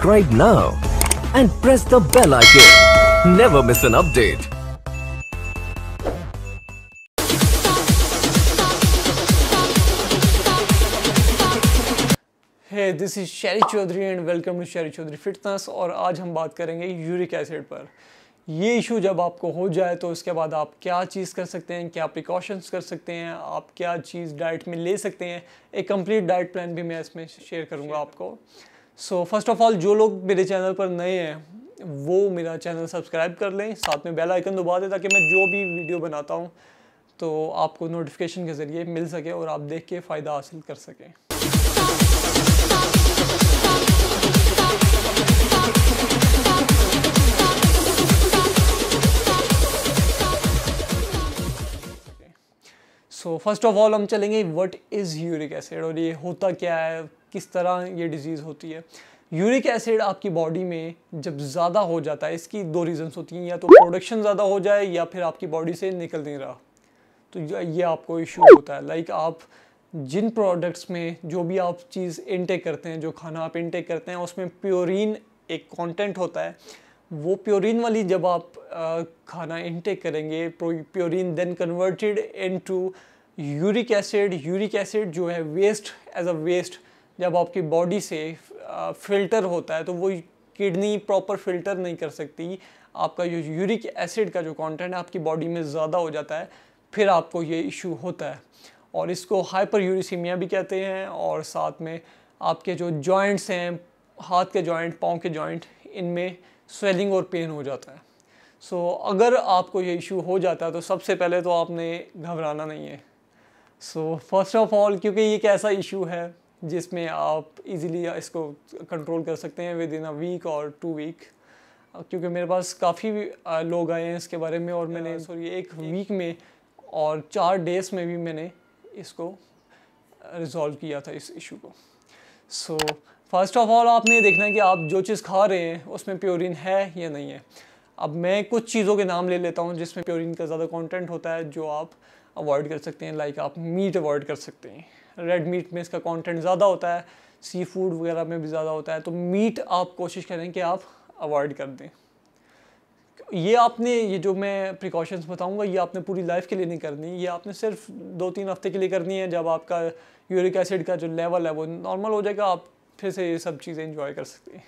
Subscribe now and press the bell icon. Never miss an update. Hey this is Sherry Chaudhary and welcome to Sherry Chaudhary fitness. और आज हम बात करेंगे uric acid पर। ये issue जब आपको हो जाए तो उसके बाद आप क्या चीज़ कर सकते हैं, क्या प्रिकॉशंस कर सकते हैं, आप क्या चीज़ डाइट में ले सकते हैं। एक कंप्लीट डाइट प्लान भी मैं इसमें शेयर करूँगा आपको। सो फर्स्ट ऑफ ऑल, जो लोग मेरे चैनल पर नए हैं वो मेरा चैनल सब्सक्राइब कर लें, साथ में बेल आइकन दबा दें ताकि मैं जो भी वीडियो बनाता हूँ तो आपको नोटिफिकेशन के ज़रिए मिल सके और आप देख के फ़ायदा हासिल कर सकें। सो फर्स्ट ऑफ ऑल हम चलेंगे व्हाट इज़ यूरिक एसिड और ये होता क्या है, किस तरह ये डिजीज़ होती है। यूरिक एसिड आपकी बॉडी में जब ज़्यादा हो जाता है, इसकी दो रीजंस होती हैं, या तो प्रोडक्शन ज़्यादा हो जाए या फिर आपकी बॉडी से निकल नहीं रहा, तो ये आपको इशू होता है। लाइक आप जिन प्रोडक्ट्स में जो भी आप चीज़ इनटेक करते हैं, जो खाना आप इनटेक करते हैं, उसमें प्योरीन एक कंटेंट होता है। वो प्योरीन वाली जब आप खाना इनटेक करेंगे, purine then converted into uric acid. Uric acid जो है वेस्ट, एज अ वेस्ट जब आपकी बॉडी से फिल्टर होता है तो वो किडनी प्रॉपर फिल्टर नहीं कर सकती। आपका जो यूरिक एसिड का जो कंटेंट है आपकी बॉडी में ज़्यादा हो जाता है, फिर आपको ये इशू होता है और इसको हाइपर यूरिसीमिया भी कहते हैं। और साथ में आपके जो जॉइंट्स हैं, हाथ के जॉइंट, पाँव के जॉइंट, इनमें स्वेलिंग और पेन हो जाता है। सो अगर आपको ये इशू हो जाता है तो सबसे पहले तो आपने घबराना नहीं है। सो फर्स्ट ऑफ ऑल, क्योंकि ये एक ऐसा इशू है जिसमें आप इजीली इसको कंट्रोल कर सकते हैं विद इन अ वीक और 2 वीक, क्योंकि मेरे पास काफ़ी लोग आए हैं इसके बारे में और मैंने एक वीक में और 4 डेज में भी मैंने इसको रिजॉल्व किया था इस इशू को। सो फर्स्ट ऑफ ऑल आपने देखना है कि आप जो चीज़ खा रहे हैं उसमें प्योरीन है या नहीं है। अब मैं कुछ चीज़ों के नाम ले लेता हूँ जिसमें प्योरीन का ज़्यादा कंटेंट होता है, जो आप अवॉइड कर सकते हैं। लाइक आप मीट अवॉइड कर सकते हैं, रेड मीट में इसका कंटेंट ज़्यादा होता है, सी फूड वगैरह में भी ज़्यादा होता है, तो मीट आप कोशिश करें कि आप अवॉइड कर दें। ये जो मैं प्रिकॉशंस बताऊंगा ये आपने पूरी लाइफ के लिए नहीं करनी, ये आपने सिर्फ 2-3 हफ्ते के लिए करनी है। जब आपका यूरिक एसिड का जो लेवल है वो नॉर्मल हो जाएगा, आप फिर से ये सब चीज़ें एंजॉय कर सकते हैं।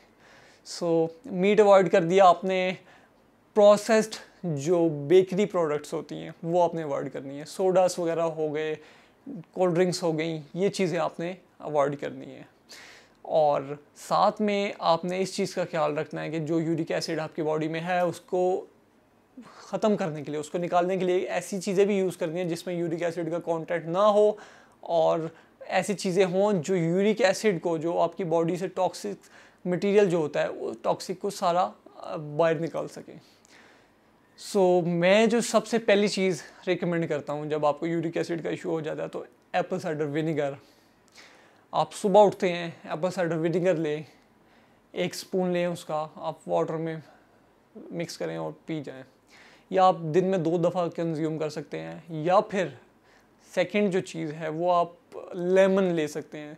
सो मीट अवॉइड कर दिया आपने। प्रोसेस्ड जो बेकरी प्रोडक्ट्स होती हैं वो आपने अवॉइड करनी है। सोडास वगैरह हो गए, कोल्ड ड्रिंक्स हो गई, ये चीज़ें आपने अवॉइड करनी है। और साथ में आपने इस चीज़ का ख्याल रखना है कि जो यूरिक एसिड आपकी बॉडी में है उसको ख़त्म करने के लिए, उसको निकालने के लिए ऐसी चीज़ें भी यूज़ करनी है जिसमें यूरिक एसिड का कंटेंट ना हो, और ऐसी चीज़ें हों जो यूरिक एसिड को, जो आपकी बॉडी से टॉक्सिक मटेरियल जो होता है वो टॉक्सिक को सारा बाहर निकाल सके। सो मैं जो सबसे पहली चीज़ रिकमेंड करता हूँ जब आपको यूरिक एसिड का इशू हो जाता है तो एप्पल साइडर विनेगर। आप सुबह उठते हैं, एप्पल साइडर विनेगर लें, 1 स्पून लें, उसका आप वाटर में मिक्स करें और पी जाएं। या आप दिन में 2 दफ़ा कंज्यूम कर सकते हैं। या फिर सेकंड जो चीज़ है वो आप लेमन ले सकते हैं,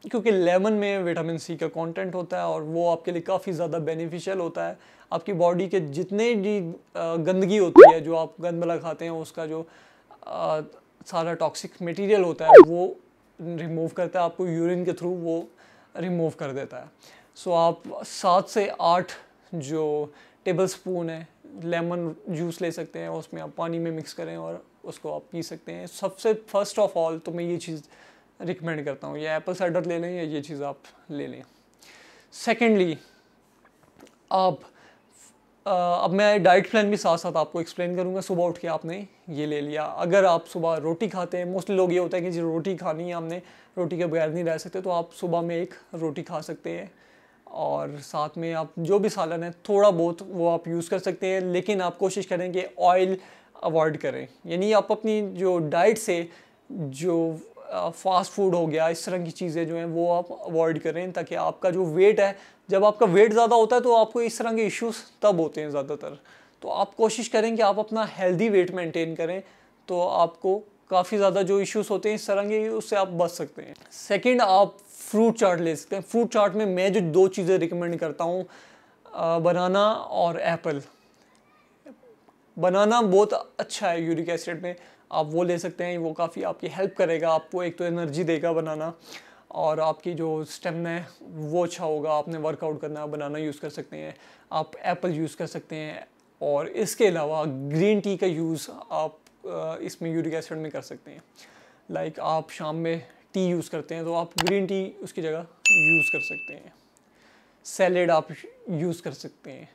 क्योंकि लेमन में विटामिन सी का कंटेंट होता है और वो आपके लिए काफ़ी ज़्यादा बेनिफिशियल होता है। आपकी बॉडी के जितने भी गंदगी होती है, जो आप गंद वाला खाते हैं, उसका जो सारा टॉक्सिक मटेरियल होता है वो रिमूव करता है, आपको यूरिन के थ्रू वो रिमूव कर देता है। सो आप 7 से 8 जो टेबल स्पून है लेमन जूस ले सकते हैं, उसमें आप पानी में मिक्स करें और उसको आप पी सकते हैं। सबसे फर्स्ट ऑफ ऑल तो मैं ये चीज़ रिकमेंड करता हूँ, या एप्पल साइडर ले लें या ये चीज़ आप ले लें। सेकेंडली, अब मैं डाइट प्लान भी साथ साथ आपको एक्सप्लेन करूँगा। सुबह उठ के आपने ये ले लिया। अगर आप सुबह रोटी खाते हैं, मोस्टली लोग ये होता है कि जो रोटी खानी है हमने, रोटी के बगैर नहीं रह सकते, तो आप सुबह में 1 रोटी खा सकते हैं और साथ में आप जो भी सालन है थोड़ा बहुत वो आप यूज़ कर सकते हैं। लेकिन आप कोशिश करें कि ऑयल अवॉइड करें, यानी आप अपनी जो डाइट से जो फास्ट फूड हो गया, इस तरह की चीज़ें जो हैं वो आप अवॉइड करें, ताकि आपका जो वेट है, जब आपका वेट ज़्यादा होता है तो आपको इस तरह के इश्यूज तब होते हैं ज़्यादातर। तो आप कोशिश करें कि आप अपना हेल्दी वेट मेंटेन करें, तो आपको काफ़ी ज़्यादा जो इश्यूज होते हैं इस तरह के, उससे आप बच सकते हैं। सेकंड, आप फ्रूट चाट ले सकते हैं। फ्रूट चाट में मैं जो 2 चीज़ें रिकमेंड करता हूँ, बनाना और एप्पल। बनाना बहुत अच्छा है यूरिक एसिड में, आप वो ले सकते हैं, वो काफ़ी आपकी हेल्प करेगा। आपको एक तो एनर्जी देगा बनाना, और आपकी जो स्टेमिना है वो अच्छा होगा। आपने वर्कआउट करना है, बनाना यूज़ कर सकते हैं, आप एप्पल यूज़ कर सकते हैं। और इसके अलावा ग्रीन टी का यूज़ आप इसमें यूरिक एसिड में कर सकते हैं। लाइक आप शाम में टी यूज़ करते हैं तो आप ग्रीन टी उसकी जगह यूज़ कर सकते हैं। सैलेड आप यूज़ कर सकते हैं।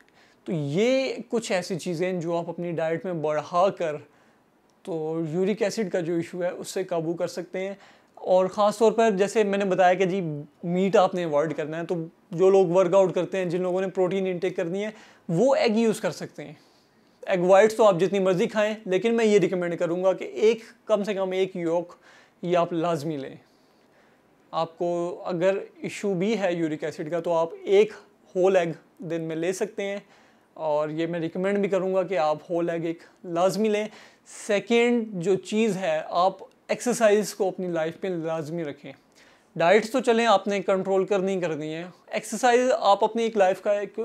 तो ये कुछ ऐसी चीज़ें हैं जो आप अपनी डाइट में बढ़ा कर तो यूरिक एसिड का जो इशू है उससे काबू कर सकते हैं। और ख़ास तौर पर जैसे मैंने बताया कि जी मीट आपने अवॉइड करना है, तो जो लोग वर्कआउट करते हैं, जिन लोगों ने प्रोटीन इंटेक करनी है, वो एग यूज़ कर सकते हैं। एग वाइट्स तो आप जितनी मर्ज़ी खाएं, लेकिन मैं ये रिकमेंड करूँगा कि कम से कम एक योक ये आप लाजमी लें। आपको अगर इशू भी है यूरिक एसिड का तो आप एक होल एग दिन में ले सकते हैं, और ये मैं रिकमेंड भी करूँगा कि आप होल एग एक लाजमी लें। सेकंड जो चीज़ है, आप एक्सरसाइज को अपनी लाइफ में लाजमी रखें। डाइट्स तो चलें आपने कंट्रोल करनी है, एक्सरसाइज आप अपनी एक लाइफ का एक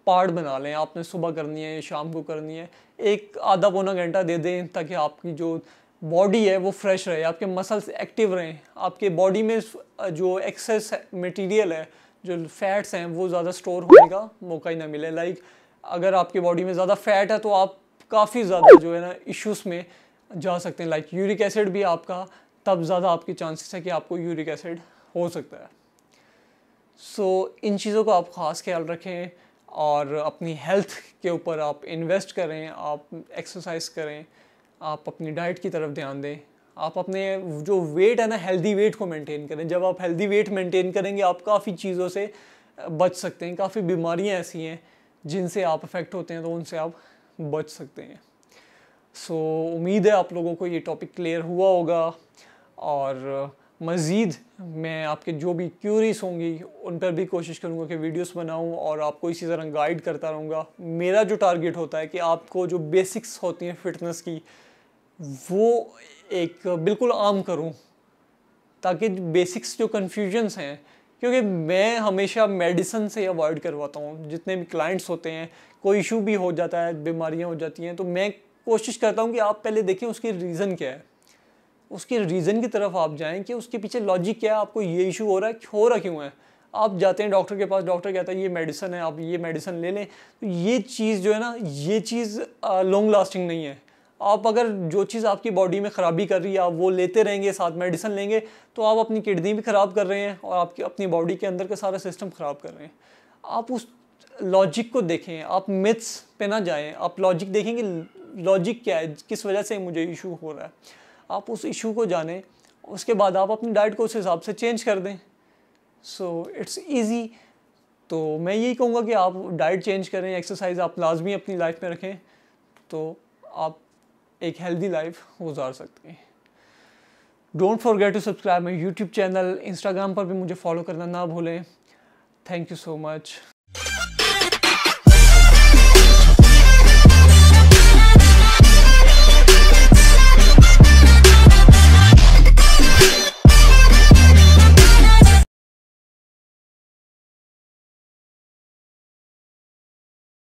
पार्ट बना लें। आपने सुबह करनी है, शाम को करनी है, एक आधा पौना घंटा दे दें ताकि आपकी जो बॉडी है वो फ्रेश रहे, आपके मसल्स एक्टिव रहें, आपके बॉडी में जो एक्सेस मटेरियल है, जो फैट्स हैं, वो ज़्यादा स्टोर होने का मौका ही ना मिले। लाइक अगर आपकी बॉडी में ज़्यादा फैट है तो आप काफ़ी ज़्यादा जो है ना इश्यूज़ में जा सकते हैं। लाइक यूरिक एसिड भी आपका तब ज़्यादा आपकी चांसेस है कि आपको यूरिक एसिड हो सकता है। सो इन चीज़ों का आप ख़ास ख्याल रखें, और अपनी हेल्थ के ऊपर आप इन्वेस्ट करें, आप एक्सरसाइज करें, आप अपनी डाइट की तरफ ध्यान दें, आप अपने जो वेट है ना, हेल्दी वेट को मेंटेन करें। जब आप हेल्दी वेट मेंटेन करेंगे आप काफ़ी चीज़ों से बच सकते हैं। काफ़ी बीमारियां ऐसी हैं जिनसे आप अफेक्ट होते हैं, तो उनसे आप बच सकते हैं। सो उम्मीद है आप लोगों को ये टॉपिक क्लियर हुआ होगा, और मज़ीद मैं आपके जो भी क्यूरीज होंगी उन पर भी कोशिश करूँगा कि वीडियोस बनाऊँ और आपको इसी तरह गाइड करता रहूँगा। मेरा जो टारगेट होता है कि आपको जो बेसिक्स होती हैं फिटनेस की वो एक बिल्कुल आम करूँ, ताकि बेसिक्स जो कन्फ्यूजन्स हैं, क्योंकि मैं हमेशा मेडिसिन से अवॉइड करवाता हूँ। जितने भी क्लाइंट्स होते हैं, कोई इशू भी हो जाता है, बीमारियाँ हो जाती हैं, तो मैं कोशिश करता हूँ कि आप पहले देखें उसकी रीज़न क्या है, उसके रीज़न की तरफ आप जाएं कि उसके पीछे लॉजिक क्या है, आपको ये इशू हो रहा क्यों है। आप जाते हैं डॉक्टर के पास, डॉक्टर कहता है ये मेडिसिन है, आप ये मेडिसिन ले लें, तो ये चीज़ जो है ना, ये चीज़ लॉन्ग लास्टिंग नहीं है। आप अगर जो चीज़ आपकी बॉडी में ख़राबी कर रही है आप वो लेते रहेंगे, साथ मेडिसिन लेंगे, तो आप अपनी किडनी भी ख़राब कर रहे हैं और आपकी अपनी बॉडी के अंदर का सारा सिस्टम ख़राब कर रहे हैं। आप उस लॉजिक को देखें, आप मिथ्स पे ना जाएं, आप लॉजिक देखें कि लॉजिक क्या है, किस वजह से मुझे इशू हो रहा है। आप उस इशू को जानें, उसके बाद आप अपनी डाइट को उस हिसाब से चेंज कर दें। So it's easy. तो मैं यही कहूँगा कि आप डाइट चेंज करें, एक्सरसाइज आप लाजमी अपनी लाइफ में रखें, तो आप एक हेल्दी लाइफ गुजार सकते हैं। Don't forget to subscribe my YouTube channel, Instagram पर भी मुझे फॉलो करना ना भूलें। Thank you so much.